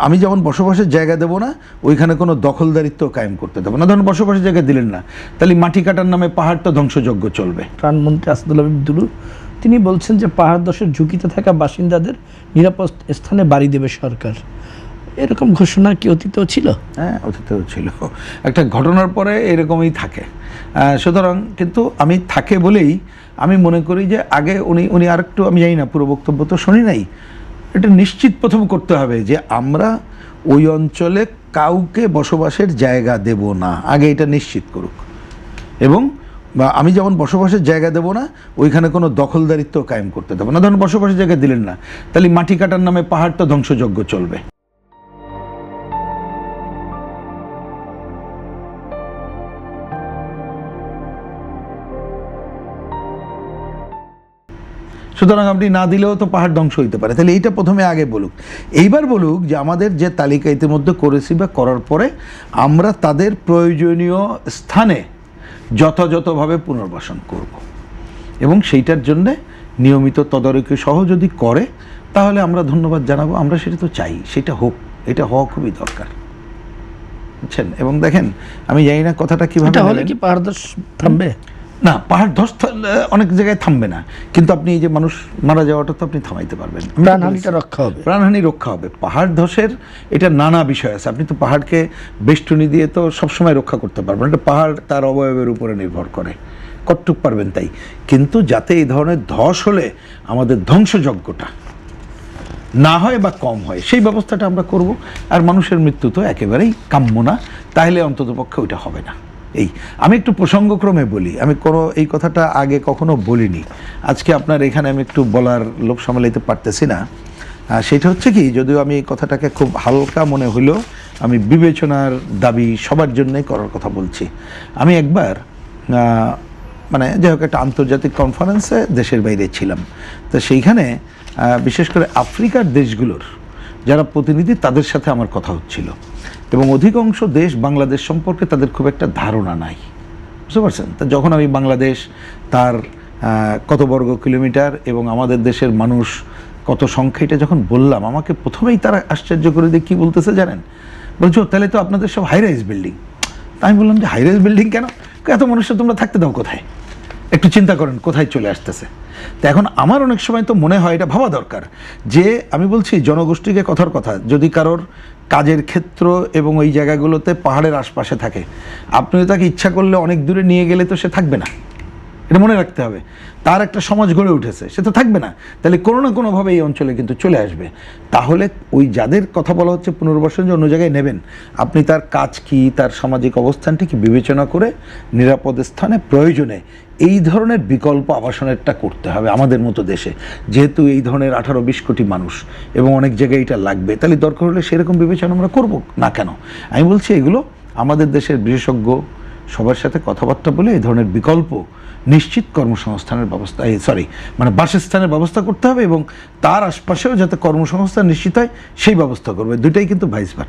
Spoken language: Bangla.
আমি যেমন বসবাসের জায়গা দেবো না, ওইখানে কোনো দখলদারিত্ব কায়েম করতে দেবো না। ধরুন বসবাসের জায়গা দিলেন না, তাহলে মাটি কাটার নামে পাহাড় তো ধ্বংসযজ্ঞ চলবে। প্রাণমন্ত্রী আসাদুল্লাহ দুলু তিনি বলছেন যে পাহাড় ধসের ঝুঁকিতে থাকা বাসিন্দাদের নিরাপদ স্থানে বাড়ি দেবে সরকার। এরকম ঘোষণা কি অতীতেও ছিল? হ্যাঁ, অতীতেও ছিল। একটা ঘটনার পরে এরকমই থাকে। সুতরাং কিন্তু আমি থাকে বলেই আমি মনে করি যে আগে উনি আরেকটু, আমি জানি না, পুরো বক্তব্য তো শুনি নাই, এটা নিশ্চিত প্রথম করতে হবে যে আমরা ওই অঞ্চলে কাউকে বসবাসের জায়গা দেব না, আগে এটা নিশ্চিত করুক। এবং আমি যেমন বসবাসের জায়গা দেবো না, ওইখানে কোনো দখলদারিত্ব কায়েম করতে দেবো না। ধরুন বসবাসের জায়গা দিলেন না, তাহলে মাটি কাটার নামে পাহাড় তো ধ্বংসযজ্ঞ চলবে। সুতরাং আপনি না দিলেও তো পাহাড় ধ্বংস হইতে পারে। তাহলে এইটা প্রথমে আগে বলুক। এইবার বলুক যে আমাদের যে তালিকা ইতিমধ্যে করেছি বা করার পরে আমরা তাদের প্রয়োজনীয় স্থানে যথাযথভাবে পুনর্বাসন করব, এবং সেইটার জন্যে নিয়মিত তদারকি সহ যদি করে তাহলে আমরা ধন্যবাদ জানাবো। আমরা সেটা তো চাই, সেটা হোক, এটা হওয়া খুবই দরকার, বুঝছেন? এবং দেখেন, আমি জানি না কথাটা কীভাবে হলে কি পাহাড় ধস থামবে? না, পাহাড় ধস অনেক জায়গায় থামবে না, কিন্তু আপনি এই যে মানুষ মারা যাওয়াটা তো আপনি থামাইতে পারবেন, প্রাণহানিটা রক্ষা হবে, প্রাণহানি রক্ষা হবে। পাহাড় ধসের এটা নানা বিষয় আছে, আপনি তো পাহাড়কে বেষ্টনী দিয়ে তো সবসময় রক্ষা করতে পারবেন। এটা পাহাড় তার অবয়বের উপরে নির্ভর করে, কতটুক পারবেন তাই। কিন্তু যাতে এই ধরনের ধস হলে আমাদের ধ্বংসযজ্ঞটা না হয় বা কম হয়, সেই ব্যবস্থাটা আমরা করব। আর মানুষের মৃত্যু তো একেবারেই কাম্য না, তাহলে অন্ততপক্ষে ওইটা হবে না। এই আমি একটু প্রসঙ্গক্রমে বলি, আমি কোনো এই কথাটা আগে কখনো বলিনি, আজকে আপনার এখানে আমি একটু বলার লোভ সামলাইতে পারতেছি না। সেটা হচ্ছে কি, যদিও আমি এই কথাটাকে খুব হালকা মনে হইলেও আমি বিবেচনার দাবি সবার জন্যই করার কথা বলছি। আমি একবার মানে যাই হোক একটা আন্তর্জাতিক কনফারেন্সে দেশের বাইরে ছিলাম, তো সেইখানে বিশেষ করে আফ্রিকার দেশগুলোর যারা প্রতিনিধি তাদের সাথে আমার কথা হচ্ছিল, এবং অধিকাংশ দেশ বাংলাদেশ সম্পর্কে তাদের খুব একটা ধারণা নাই, বুঝতে পারছেন? তা যখন আমি বাংলাদেশ তার কত বর্গ কিলোমিটার এবং আমাদের দেশের মানুষ কত সংখ্যা এটা যখন বললাম, আমাকে প্রথমেই তারা আশ্চর্য করে দিয়ে কী বলতেছে জানেন? বলছো তাহলে তো আপনাদের সব হাই রাইজ বিল্ডিং। তা আমি বললাম যে হাই রাইজ বিল্ডিং কেন? এত মানুষের তোমরা থাকতে দাও কোথায়? একটু চিন্তা করেন কোথায় চলে আসতেছে। তো এখন আমার অনেক সময় তো মনে হয় এটা ভাবা দরকার যে, আমি বলছি জনগোষ্ঠীকে কথার কথা, যদি কারোর কাজের ক্ষেত্র এবং ওই জায়গাগুলোতে পাহাড়ের আশপাশে থাকে, আপনি তাকে ইচ্ছা করলে অনেক দূরে নিয়ে গেলে তো সে থাকবে না, এটা মনে রাখতে হবে। তার একটা সমাজ গড়ে উঠেছে, সে তো থাকবে না, তাহলে কোনো না কোনোভাবে এই অঞ্চলে কিন্তু চলে আসবে। তাহলে ওই যাদের কথা বলা হচ্ছে পুনর্বাসন যে অন্য জায়গায় নেবেন, আপনি তার কাজ কি, তার সামাজিক অবস্থানটি কি বিবেচনা করে নিরাপদ স্থানে প্রয়োজনে এই ধরনের বিকল্প আবাসনেরটা করতে হবে আমাদের মতো দেশে। যেহেতু এই ধরনের 18-20 কোটি মানুষ এবং অনেক জায়গায় এটা লাগবে, তাহলে দরকার হলে সেরকম বিবেচনা আমরা করব না কেন? আমি বলছি এগুলো আমাদের দেশের বিশেষজ্ঞ সবার সাথে কথাবার্তা বলে এই ধরনের বিকল্প নিশ্চিত কর্মসংস্থানের ব্যবস্থা, মানে বাসস্থানের ব্যবস্থা করতে হবে, এবং তার আশপাশেও যাতে কর্মসংস্থান নিশ্চিত হয় সেই ব্যবস্থা করবে। দুটাই কিন্তু ভাইস ভার্সা।